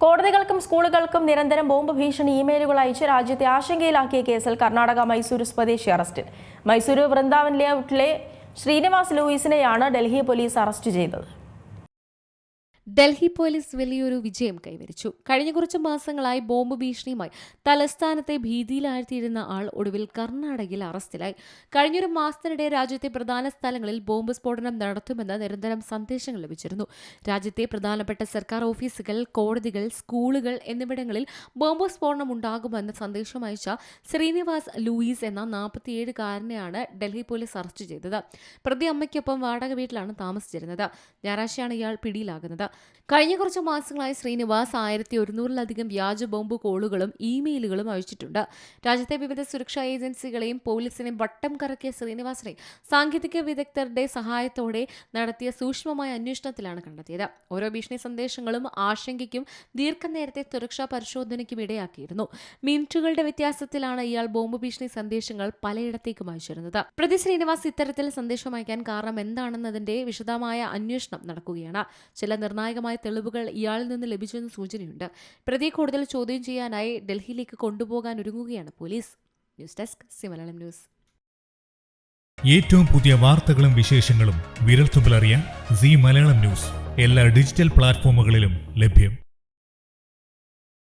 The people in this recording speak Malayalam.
കോടതികൾക്കും സ്കൂളുകൾക്കും നിരന്തരം ബോംബ് ഭീഷണി ഇമെയിലുകൾ അയച്ച് രാജ്യത്തെ ആശങ്കയിലാക്കിയ കേസിൽ കർണാടക മൈസൂരു സ്വദേശി അറസ്റ്റിൽ. മൈസൂരു വൃന്ദാവൻ ലേഔട്ടിലെ ശ്രീനിവാസ് ലൂയിസിനെയാണ് ഡൽഹി പോലീസ് അറസ്റ്റ് ചെയ്തത്. ഡൽഹി പോലീസ് വലിയൊരു വിജയം കൈവരിച്ചു. കഴിഞ്ഞ കുറച്ച് മാസങ്ങളായി ബോംബ് ഭീഷണിയുമായി തലസ്ഥാനത്തെ ഭീതിയിലാഴ്ത്തിയിരുന്ന ആൾ ഒടുവിൽ കർണാടകയിൽ അറസ്റ്റിലായി. കഴിഞ്ഞൊരു മാസത്തിനിടെ രാജ്യത്തെ പ്രധാന സ്ഥലങ്ങളിൽ ബോംബ് സ്ഫോടനം നടത്തുമെന്ന് നിരന്തരം സന്ദേശങ്ങൾ ലഭിച്ചിരുന്നു. രാജ്യത്തെ പ്രധാനപ്പെട്ട സർക്കാർ ഓഫീസുകൾ, കോടതികൾ, സ്കൂളുകൾ എന്നിവിടങ്ങളിൽ ബോംബ് സ്ഫോടനം ഉണ്ടാകുമെന്ന് സന്ദേശം അയച്ച ശ്രീനിവാസ് ലൂയിസ് എന്ന 47-കാരനെയാണ് ഡൽഹി പോലീസ് അറസ്റ്റ് ചെയ്തത്. പ്രതി അമ്മയ്ക്കൊപ്പം വാടക വീട്ടിലാണ് താമസിച്ചിരുന്നത്. ഞായറാഴ്ചയാണ് ഇയാൾ പിടിയിലാകുന്നത്. കഴിഞ്ഞ കുറച്ച് മാസങ്ങളായി ശ്രീനിവാസ് 1100-ലധികം വ്യാജ ബോംബ് കോളുകളും ഇമെയിലുകളും അയച്ചിട്ടുണ്ട്. രാജ്യത്തെ വിവിധ സുരക്ഷാ ഏജൻസികളെയും പോലീസിനെയും വട്ടം കറക്കിയ ശ്രീനിവാസിനെ സാങ്കേതിക വിദഗ്ധരുടെ സഹായത്തോടെ നടത്തിയ സൂക്ഷ്മമായ അന്വേഷണത്തിലാണ് കണ്ടെത്തിയത്. ഓരോ ഭീഷണി സന്ദേശങ്ങളും ആശങ്കയ്ക്കും ദീർഘനേരത്തെ സുരക്ഷാ പരിശോധനയ്ക്കും ഇടയാക്കിയിരുന്നു. മിനിറ്റുകളുടെ വ്യത്യാസത്തിലാണ് ഇയാൾ ബോംബ് ഭീഷണി സന്ദേശങ്ങൾ പലയിടത്തേക്കും അയച്ചിരുന്നത്. പ്രതി ശ്രീനിവാസ് ഇത്തരത്തിൽ സന്ദേശം അയക്കാൻ കാരണം എന്താണെന്നതിന്റെ വിശദമായ അന്വേഷണം നടക്കുകയാണ്. ചില നിർണായകമായ തെളിവുകൾ ഇയാളിൽ നിന്ന് ലഭിച്ചെന്ന് സൂചനയുണ്ട്. പ്രതിയെ കൂടുതൽ ചോദ്യം ചെയ്യാനായി ഡൽഹിയിലേക്ക് കൊണ്ടുപോകാൻ ഒരുങ്ങുകയാണ് police. News desk Malayalam news. ഏറ്റവും പുതിയ വാർത്തകളും വിശേഷങ്ങളും വിരൽത്തുമ്പിലറിയാൻ മലയാളം ന്യൂസ് എല്ലാ ഡിജിറ്റൽ പ്ലാറ്റ്ഫോമുകളിലും ലഭ്യം.